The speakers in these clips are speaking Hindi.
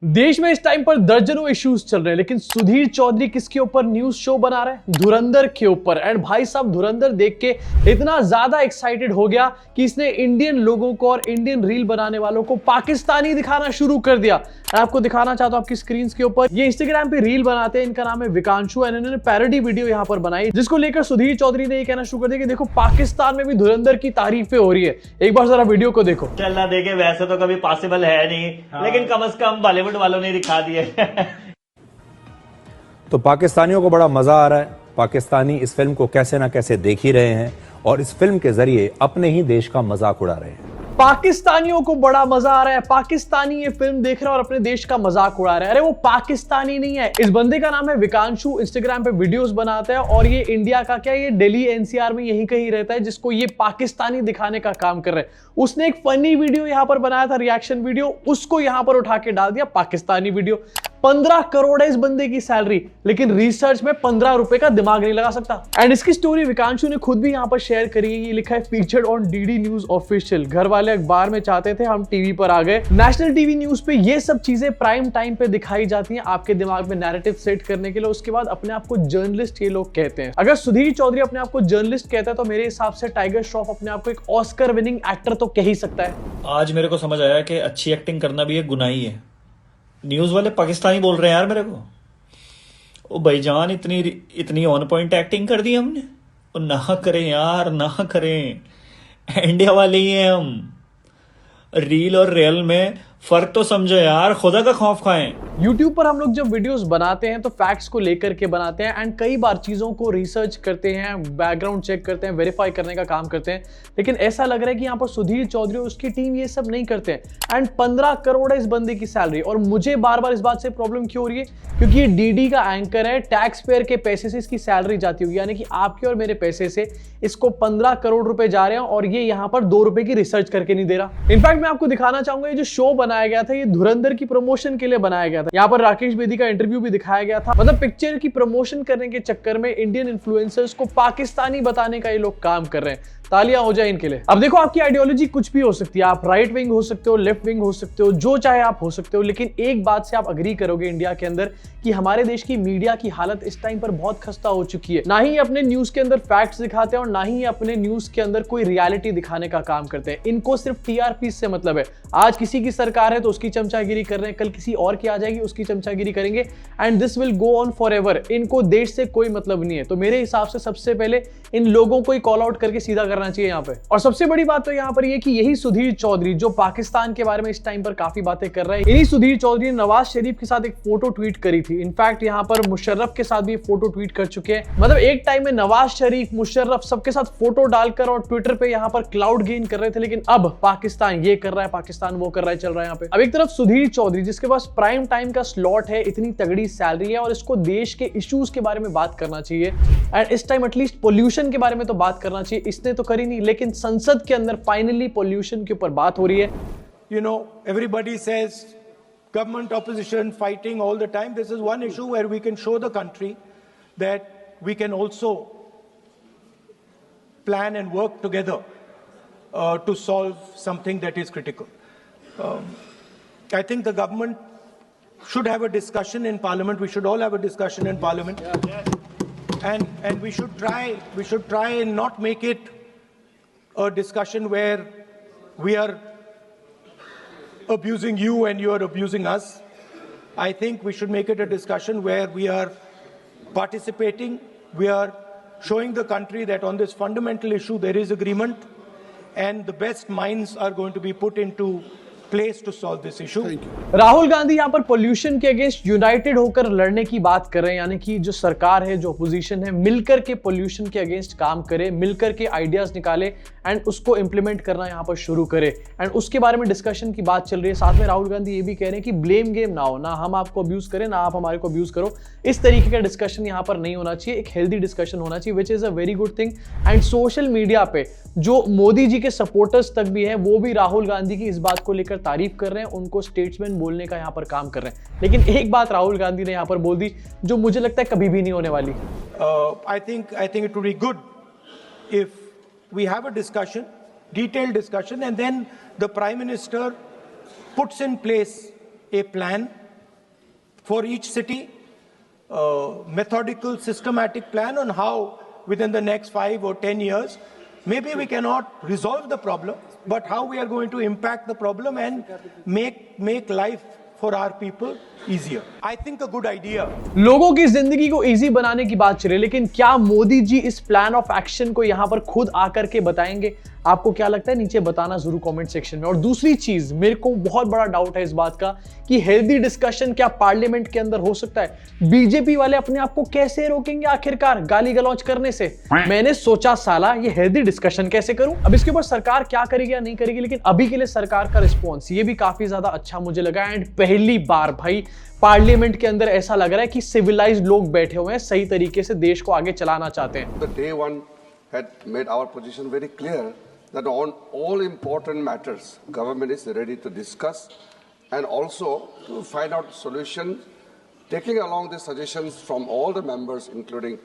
देश में इस टाइम पर दर्जनों इश्यूज चल रहे हैं, लेकिन सुधीर चौधरी किसके ऊपर न्यूज शो बना रहे हैं? धुरंधर के ऊपर। एंड भाई साहब धुरंधर देख के इतना ज्यादा एक्साइटेड हो गया कि इसने इंडियन लोगों को और इंडियन रील बनाने वालों को पाकिस्तानी दिखाना शुरू कर दिया। मैं आपको दिखाना चाहता हूं आपकी स्क्रीन के ऊपर। ये इंस्टाग्राम पे रील बनाते हैं, इनका नाम है विकांशु, एंड इन्होंने पैरोडी वीडियो यहाँ पर बनाई, जिसको लेकर सुधीर चौधरी ने ये कहना शुरू कर दिया कि देखो पाकिस्तान में भी धुरंधर की तारीफें हो रही है। एक बार जरा वीडियो को देखो। चलना देखे वैसे तो कभी पॉसिबल है नहीं, लेकिन कम से कम बॉलीवुड वालों ने दिखा दिए। तो पाकिस्तानियों को बड़ा मजा आ रहा है। पाकिस्तानी इस फिल्म को कैसे ना कैसे देख ही रहे हैं और इस फिल्म के जरिए अपने ही देश का मजाक उड़ा रहे हैं। पाकिस्तानियों को बड़ा मजा आ रहा है। पाकिस्तानी ये फिल्म देख रहे हैं और अपने देश का मजाक उड़ा रहे हैं। अरे वो पाकिस्तानी नहीं है, इस बंदे का नाम है विकांशु, इंस्टाग्राम पे वीडियोस बनाता है और ये इंडिया का क्या, ये दिल्ली एनसीआर में यहीं कहीं रहता है, जिसको ये पाकिस्तानी दिखाने का काम कर रहे हैं। उसने एक फनी वीडियो यहाँ पर बनाया था, रिएक्शन वीडियो, उसको यहाँ पर उठा के डाल दिया पाकिस्तानी वीडियो। 15 करोड़ है इस बंदे की सैलरी, लेकिन रिसर्च में 15 रुपए का दिमाग नहीं लगा सकता। एंड इसकी स्टोरी विकांशु ने खुद भी यहाँ पर शेयर करी है। ये लिखा है featured on DD news official. घर वाले अखबार में चाहते थे, हम टीवी पर आ गए। नेशनल टीवी न्यूज पे ये सब चीजें प्राइम टाइम पे दिखाई जाती हैं आपके दिमाग में नैरेटिव सेट करने के लिए। उसके बाद अपने आप को जर्नलिस्ट ये लोग कहते हैं। अगर सुधीर चौधरी अपने आप को जर्नलिस्ट कहता है तो मेरे हिसाब से टाइगर श्रॉफ अपने आप को एक ऑस्कर विनिंग एक्टर तो कह ही सकता है। आज मेरे को समझ आया कि अच्छी एक्टिंग करना भी एक गुनाह ही है। न्यूज वाले पाकिस्तानी बोल रहे हैं यार मेरे को। ओ भाईजान, इतनी ऑन पॉइंट एक्टिंग कर दी हमने। ओ ना करें यार, ना करें। इंडिया वाले ही हैं हम। रील और रियल में फर्क तो समझो यार, खुदा का खौफ खाएं। YouTube पर हम लोग जब वीडियोस बनाते हैं तो फैक्ट्स को लेकर के बनाते हैं एंड कई बार चीज़ों को रिसर्च करते हैं, बैकग्राउंड चेक करते हैं, वेरीफाई करने का काम करते हैं। लेकिन ऐसा लग रहा है कि यहाँ पर सुधीर चौधरी और उसकी टीम ये सब नहीं करते हैं। एंड 15 करोड़ है इस बंदे की सैलरी। और मुझे बार बार इस बात से प्रॉब्लम क्यों हो रही है? क्योंकि ये डीडी का एंकर है, टैक्स पेयर के पैसे से इसकी सैलरी जाती होगी, यानी कि आपके और मेरे पैसे से इसको 15 करोड़ रुपए जा रहे हैं और ये यहाँ पर 2 रुपए की रिसर्च करके नहीं दे रहा। इनफैक्ट मैं आपको दिखाना चाहूंगा, ये जो शो बनाया गया था ये धुरंधर की प्रमोशन के लिए बनाया गया था। यहाँ पर राकेश बेदी का इंटरव्यू भी दिखाया गया था। मतलब पिक्चर की प्रमोशन करने के चक्कर में इंडियन इन्फ्लुएंसर्स को पाकिस्तानी बताने का ये लोग काम कर रहे हैं। तालियां हो जाए इनके लिए। अब देखो, आपकी आइडियोलॉजी कुछ भी हो सकती है, आप राइट विंग हो सकते हो, लेफ्ट विंग हो सकते हो, जो चाहे आप हो सकते हो, लेकिन एक बात से आप अग्री करोगे इंडिया के अंदर कि हमारे देश की मीडिया की हालत इस टाइम पर बहुत खस्ता हो चुकी है। ना ही अपने न्यूज के अंदर फैक्ट्स दिखाते हैं और ना ही अपने न्यूज के अंदर कोई रियलिटी दिखाने का काम करते हैं। इनको सिर्फ टीआरपी से मतलब है। आज किसी की सरकार है तो उसकी चमचागिरी कर रहे हैं, कल किसी और की आ जाएगी उसकी चमचागिरी करेंगे, and this will go on for ever. इनको देश से कोई मतलब नहीं है। तो मेरे हिसाब से सबसे पहले इन लोगों को ही कॉल आउट करके सीधा करना चाहिए यहाँ पे। और सबसे बड़ी बात तो यहाँ पर ये कि यही सुधीर चौधरी जो पाकिस्तान के बारे में इस टाइम पर काफी बातें कर रहा है, इन्हीं सुधीर चौधरी ने नवाज शरीफ के साथ एक फोटो ट्वीट करी थी। इनफैक्ट यहाँ पर मुशर्रफ के साथ भी फोटो ट्वीट कर चुके हैं। मतलब एक टाइम में नवाज शरीफ, मुशर्रफ सबके साथ फोटो डालकर और ट्विटर पे यहाँ पर क्लाउड गेन कर रहे थे, लेकिन अब पाकिस्तान ये कर रहा है, पाकिस्तान वो कर रहा है, चल रहा है यहाँ पे। अब एक तरफ सुधीर चौधरी जिसके पास प्राइम टाइम का स्लॉट है, इतनी तगड़ी सैलरी है और इसको देश के इश्यूज के बारे में बात करना चाहिए, एंड इस टाइम एटलीस्ट पोल्यूशन के बारे में तो बात करना चाहिए। इसने तो करी नहीं, लेकिन संसद के अंदर फाइनली पोल्यूशन के ऊपर बात हो रही है। You know, everybody says government, opposition, fighting all the time. This is one issue where we can show the country that we can also plan and work together to solve something that is critical. I think the government should have a discussion in Parliament. We should all have a discussion in Parliament, and we should try and not make it a discussion where we are abusing you and you are abusing us. I think we should make it a discussion where we are participating, we are showing the country that on this fundamental issue there is agreement and the best minds are going to be put into place to solve this issue. Rahul Gandhi यहाँ पर पोल्यूशन के अगेंस्ट यूनाइटेड होकर लड़ने की बात कर रहे हैं, यानी कि जो सरकार है, जो अपोजिशन है, मिलकर के पोल्यूशन के अगेंस्ट काम करे, मिलकर के आइडियाज निकाले एंड उसको इंप्लीमेंट करना यहाँ पर शुरू करे। एंड उसके बारे में डिस्कशन की बात चल रही है। साथ में राहुल गांधी ये भी कह रहे हैं कि ब्लेम गेम ना हो, ना हम आपको अब्यूज करें ना आप हमारे को अब्यूज करो। इस तरीके का डिस्कशन यहाँ पर नहीं होना चाहिए, एक हेल्दी डिस्कशन होना चाहिए, which is a very good thing. And social media पे जो मोदी जी के सपोर्टर्स तक भी हैं, वो भी राहुल गांधी की इस बात को लेकर तारीफ कर रहे हैं, उनको स्टेट्समैन बोलने का यहाँ पर काम कर रहे हैं। लेकिन एक बात राहुल गांधी ने यहाँ पर बोल दी जो मुझे लगता है कभी भी नहीं होने वाली। I think it would be good if we have a discussion, detailed discussion, and then the Prime Minister puts in place a plan for each city, methodical, systematic plan on how within the next 5 or 10 years, maybe we cannot resolve the problem, but how we are going to impact the problem and make life for our people easier. I think a good idea. लोगों की जिंदगी को इजी बनाने की बात चल रही है, लेकिन क्या मोदी जी इस प्लान ऑफ एक्शन को यहां पर खुद आकर के बताएंगे? आपको क्या लगता है? नीचे बताना जरूर कमेंट सेक्शन में। और दूसरी चीज, मेरे को बहुत बड़ा डाउट है इस बात का कि हेल्दी डिस्कशन क्या पार्लियामेंट के अंदर हो सकता है? बीजेपी वाले अपने आप को कैसे रोकेंगे आखिरकार गाली गलौज करने से? मैंने सोचा साला ये हेल्दी डिस्कशन कैसे करूं। अब इसके ऊपर सरकार क्या करेगी या नहीं करेगी, लेकिन अभी के लिए सरकार का रिस्पॉन्स ये भी काफी ज्यादा अच्छा मुझे लगा। एंड पहली बार भाई पार्लियामेंट के अंदर ऐसा लग रहा है कि सिविलाइज्ड लोग बैठे हुए हैं, सही तरीके से देश को आगे चलाना चाहते हैं। The day one had made our position very clear that on all important matters, government is ready to discuss and also to find out solutions, taking along the suggestions from all the members, including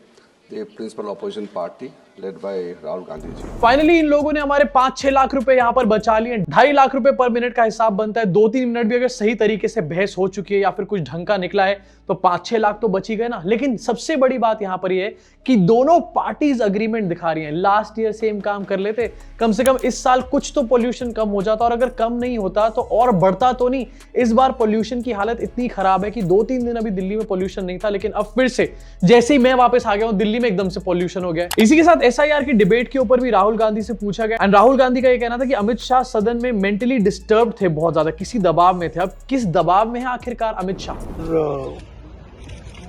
the principal opposition party led by Rahul Gandhi ji. Finally in लोगों ने हमारे 5-6 लाख रुपए यहाँ पर बचा लिए। 2.5 लाख रुपए पर मिनट का हिसाब बनता है। 2-3 मिनट भी अगर सही तरीके से बहस हो चुकी है या फिर कुछ ढंग का निकला है तो 5-6 लाख तो बच ही गए ना। लेकिन सबसे बड़ी बात यहाँ पर ये है कि दोनों पार्टीज अग्रीमेंट दिखा रही हैं। लास्ट ईयर सेम काम कर लेते, कम से कम इस साल कुछ तो पोल्यूशन कम हो जाता, और अगर कम नहीं होता तो और बढ़ता तो नहीं। इस बार पोल्यूशन की हालत इतनी खराब है कि 2-3 दिन अभी दिल्ली में पोल्यूशन नहीं था, लेकिन अब फिर से जैसे ही मैं वापस आ गया हूं दिल्ली में एकदम से पोल्यूशन हो गया। इसी के साथ एसआईआर की डिबेट के ऊपर भी राहुल गांधी से पूछा गया, एंड राहुल गांधी का ये कहना था कि अमित शाह सदन में मेंटली डिस्टर्ब थे, बहुत ज्यादा किसी दबाव में थे। अब किस दबाव में है आखिरकार अमित शाह?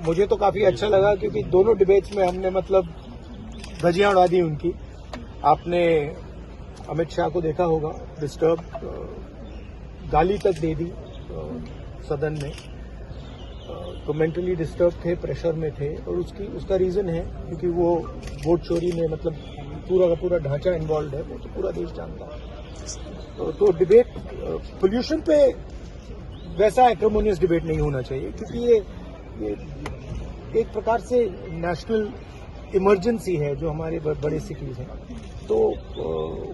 मुझे तो काफी अच्छा लगा क्योंकि दोनों डिबेट्स में हमने मतलब धज्जियां उड़ा दी उनकी। आपने अमित शाह को देखा होगा डिस्टर्ब, गाली तक दे दी सदन में, तो मेंटली डिस्टर्ब थे, प्रेशर में थे। और उसका रीजन है क्योंकि वो वोट चोरी में मतलब पूरा का पूरा ढांचा इन्वॉल्व है, वो तो पूरा देश जानता है। तो डिबेट पोल्यूशन पे वैसा एक्रोमोनियस डिबेट नहीं होना चाहिए क्योंकि ये एक प्रकार से नेशनल इमरजेंसी है जो हमारे बड़े सिटीज हैं, तो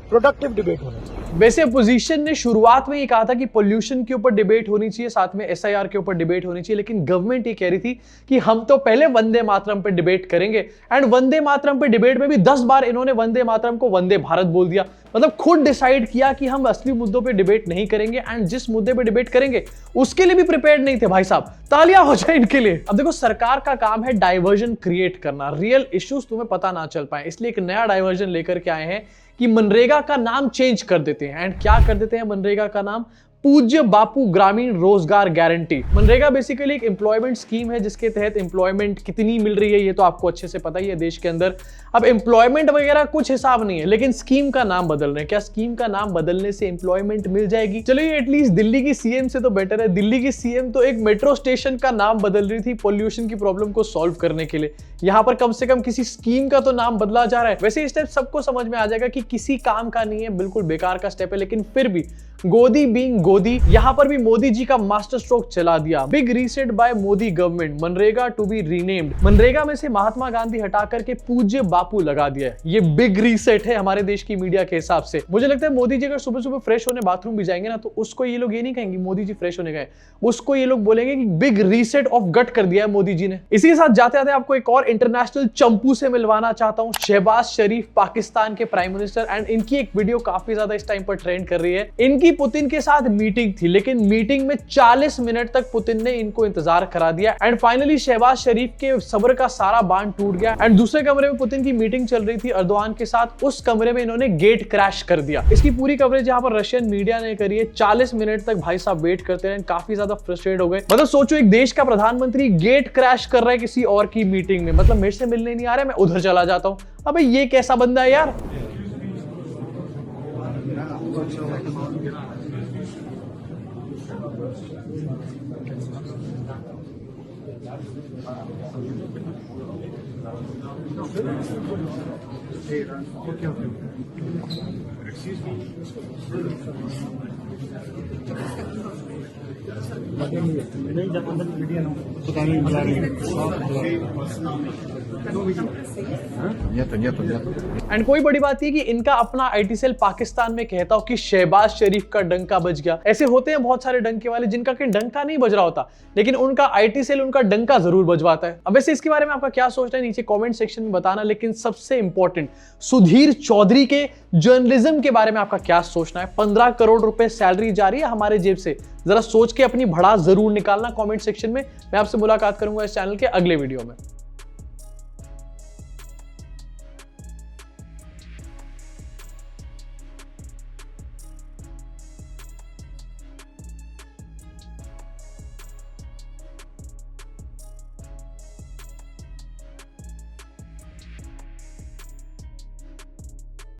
प्रोडक्टिव डिबेट होना चाहिए। वैसे अपोजिशन ने शुरुआत में ये कहा था कि पोल्यूशन के ऊपर डिबेट होनी चाहिए, साथ में एसआईआर के ऊपर डिबेट होनी चाहिए, लेकिन गवर्नमेंट ये कह रही थी कि हम तो पहले वंदे मातरम पे डिबेट करेंगे। एंड वंदे मातरम पे डिबेट में भी 10 बार इन्होंने वंदे मातरम को वंदे भारत बोल दिया। मतलब खुद डिसाइड किया कि हम असली मुद्दों पे डिबेट नहीं करेंगे, एंड जिस मुद्दे पे डिबेट करेंगे उसके लिए भी प्रिपेयर्ड नहीं थे। भाई साहब तालियां हो जाए इनके लिए। अब देखो सरकार का काम है डाइवर्जन क्रिएट करना, रियल इश्यूज तुम्हें पता ना चल पाए, इसलिए एक नया डाइवर्जन लेकर के आए हैं कि मनरेगा का नाम चेंज कर देते हैं। एंड क्या कर देते हैं मनरेगा का नाम? पूज्य बापू ग्रामीण रोजगार गारंटी। मनरेगा बेसिकली एक एम्प्लॉयमेंट स्कीम है जिसके तहत एम्प्लॉयमेंट कितनी मिल रही है ये तो आपको अच्छे से पता ही है देश के अंदर। अब एम्प्लॉयमेंट वगैरह कुछ हिसाब नहीं है, लेकिन स्कीम का नाम बदल रहे हैं। क्या स्कीम का नाम बदलने से एम्प्लॉयमेंट मिल जाएगी? चलो ये एटलीस्ट दिल्ली की सीएम से तो बेटर है। दिल्ली की सीएम तो एक मेट्रो स्टेशन का नाम बदल रही थी पोल्यूशन की प्रॉब्लम को सॉल्व करने के लिए, यहाँ पर कम से कम किसी स्कीम का तो नाम बदला जा रहा है। वैसे स्टेप सबको समझ में आ जाएगा कि किसी काम का नहीं है, बिल्कुल बेकार का स्टेप है, लेकिन फिर भी गोदी बीइंग गोदी, यहां पर भी मोदी जी का मास्टर स्ट्रोक चला दिया। Big reset by Modi government, MNREGA to be renamed. MNREGA में से महात्मा गांधी हटा करके पूज्य बापू लगा दिया। ये बिग रीसेट है हमारे देश की मीडिया के हिसाब से। मुझे लगता है मोदी जी अगर सुबह सुबह फ्रेश होने बाथरूम भी जाएंगे ना, तो उसको ये लोग ये नहीं कहेंगे मोदी जी फ्रेश होने गए, उसको ये लोग बोलेंगे कि बिग रीसेट ऑफ गट कर दिया है मोदी जी ने। इसी के साथ जाते जाते आपको एक और इंटरनेशनल चंपू से मिलवाना चाहता हूं, शहबाज शरीफ, पाकिस्तान के प्राइम मिनिस्टर। एंड इनकी एक वीडियो काफी ज्यादा इस टाइम पर ट्रेंड कर रही है। इनकी पुतिन के साथ मीटिंग थी, लेकिन मीटिंग में 40 मिनट तक पुतिन ने इनको इंतजार करा दिया। एंड फाइनली शहबाज शरीफ के सब्र का सारा बांध टूट गया। एंड दूसरे कमरे में पुतिन की मीटिंग चल रही थी अर्दोआन के साथ, उस कमरे में इन्होंने गेट क्रैश कर दिया। इसकी पूरी कवरेज यहाँ पर रशियन मीडिया ने करी है। 40 मिनट तक भाई साहब वेट करते रहे, काफी ज्यादा फ्रस्ट्रेट हो गए। मतलब सोचो एक देश का प्रधानमंत्री गेट क्रैश कर रहा है किसी और की मीटिंग में, मतलब मेरे से मिलने नहीं आ रहा है, मैं उधर चला जाता हूं। अबे ये कैसा बंदा है यार। एंड कोई बड़ी बात ये कि इनका अपना आईटी सेल पाकिस्तान में कहता हो कि शहबाज शरीफ का डंका बज गया। ऐसे होते हैं बहुत सारे डंके वाले जिनका कहीं डंका नहीं बज रहा होता, लेकिन उनका आईटी सेल उनका डंका जरूर बजवाता है। अब वैसे इसके बारे में आपका क्या सोचना है नीचे कमेंट सेक्शन में बताना, लेकिन सबसे इंपॉर्टेंट सुधीर चौधरी के जर्नलिज्म के बारे में आपका क्या सोचना है। 15 करोड़ रुपए सैलरी जा रही है हमारे जेब से, जरा सोच के अपनी भड़ास जरूर निकालना कमेंट सेक्शन में। मैं आपसे मुलाकात करूंगा इस चैनल के अगले वीडियो में।